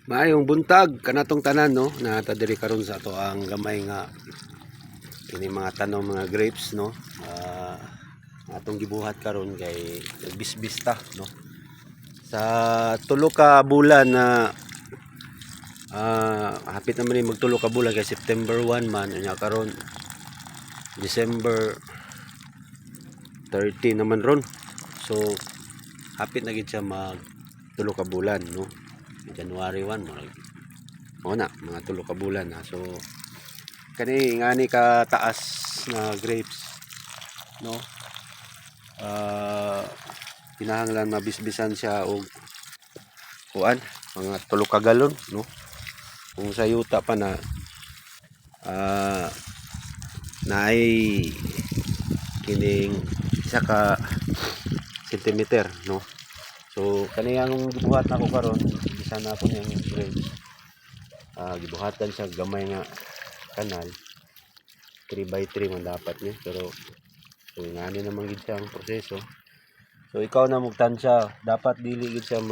Maayong buntag kanatong tanan no na diri karon sa ato ang gamay nga ini mga tanom mga grapes no. Atong gibuhat karon kay nagbisbista no. Sa tulo ka bulan na hapit naman ni magtulo ka bulan kay September 1 man nya karon December 30 naman ron. So hapit na gid siya mag tulo ka bulan no. January 1 mo na mga tulo ka bulan na. So kani ngani ka taas na grapes no, kinahanglan mabisbisan siya og kuan mga tulo ka galon no. Kung sa yuta pa na naay kining isa ka sentimeter no. So kaniyang gibuhat nako karon bisa na ako niyang grapes. Gibuhatan siya gamay nga kanal 3x3 man dapat niya, pero so ngani naman gid siya ang proseso. So ikaw na magtansya, dapat dili gid siya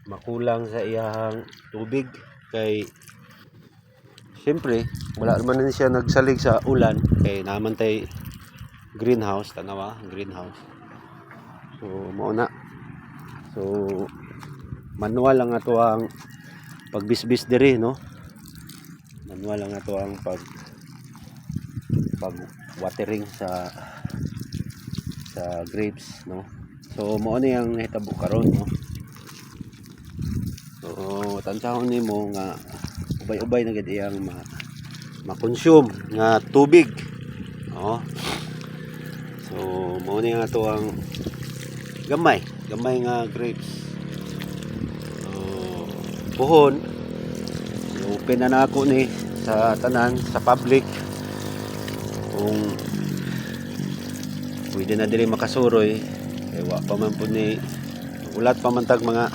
makulang sa iyang tubig kay siyempre wala man na siya nagsalig sa ulan kay naman tay greenhouse, tanawa greenhouse. So mao na. So manual lang ato ang pagbisbis diri no. Manual lang ato ang pag watering sa grapes no. So mao ni ang nahitabo karon no. So tansahon nimo nga ubay-ubay na gid iyang ma-consume nga tubig no. So mao ni nga ato ang gamay nga grapes. Buhon open na nako ni sa tanan sa public kung pwede na diri makasuroy kay wa pa man pud ni ulat pa man tag mga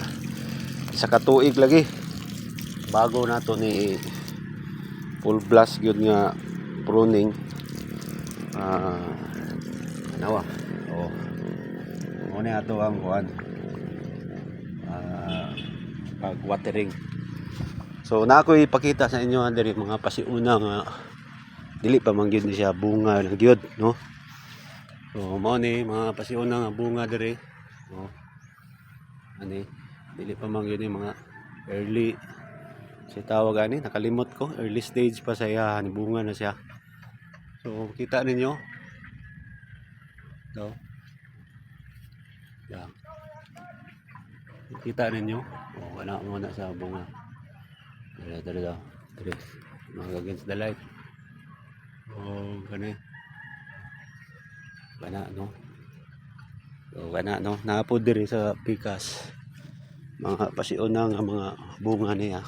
isa ka tuig lagi bago nato ni full blast gyud nga pruning nawa mo ni ato ang kuan pag watering. So na ako ipakita sa inyo diri mga pasiuna nga dili pa man gyud siya bunga lang gyud no. So mao ni mga pasiuna nga bunga diri no. Ani dili pa man gyud ni mga early si tawag ani nakalimot ko, early stage pa sa iya ni bunga na siya. So kita ninyo no. Yan. Kita ninyo wala mo na sa bunga. Dari mga against the light. Kani bana no. So bana no naapod diri sa pikas mga pasiuna nga mga bunga niya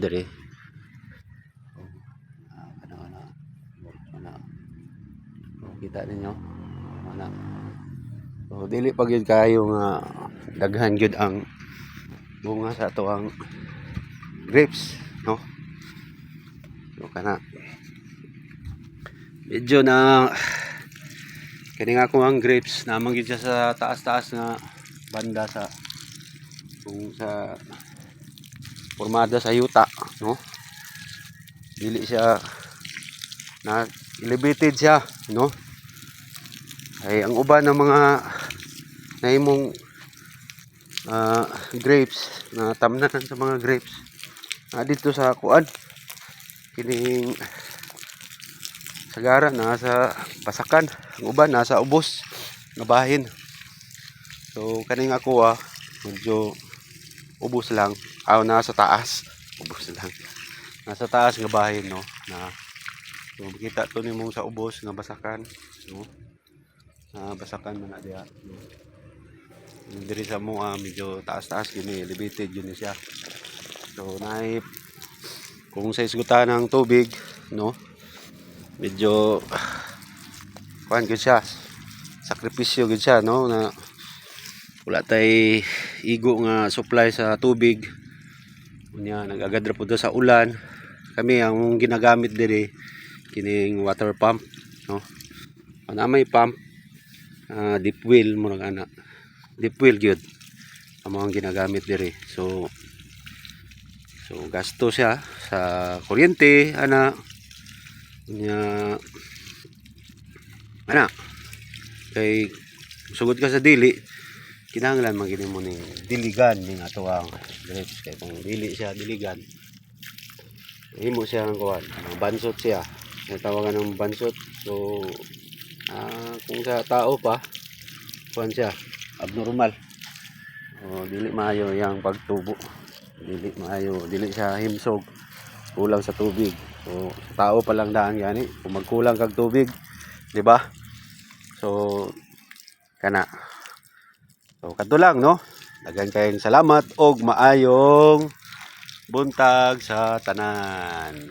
diri. Kita ninyo ana. So dili pa gyud kayo nga daghan gyud ang bunga sa ato ang grapes no. So kana medyo na kani nga ko ang grapes namang gyud siya sa taas-taas nga banda sa kung sa formada sa yuta no. Dili siya na elevated siya no. Ay ang uban ng mga nahimong grapes na tamnan sa mga grapes dito sa kuan kining sagara nasa basakan, ang uban nasa ubos nga bahin. So kaning ako medyo ubos lang nasa taas ubos lang nasa taas nga bahin no na. So makita to nimo sa ubos nga basakan no. Basakan man na diha no. Diri sa mo medyo taas-taas gini elevated yun siya. So naip kung sa isgutan ng tubig no medyo kuan gyud siya sakripisyo gyud siya no na wala tay igo nga supply sa tubig unya nag-agad ra pud sa ulan. Kami ang ginagamit diri kining water pump no. Ana may pump deep well mo ana deep well gyud amo ang ginagamit diri. So gasto siya sa kuryente ana nya ana kay sugod ka sa dili kinahanglan magini mo ning diligan ning ato ang grapes kay kung dili siya diligan himo siya ang kuan ang bansot siya tawagan ng bansot. So kung sa tao pa kuan siya abnormal o dili maayo yang pagtubo, dili maayo, dili siya himsog, kulang sa tubig. So sa tao pa lang daan gani kung magkulang kag tubig, di ba? So kana. So kadto lang no. Daghang kayong salamat og maayong buntag sa tanan.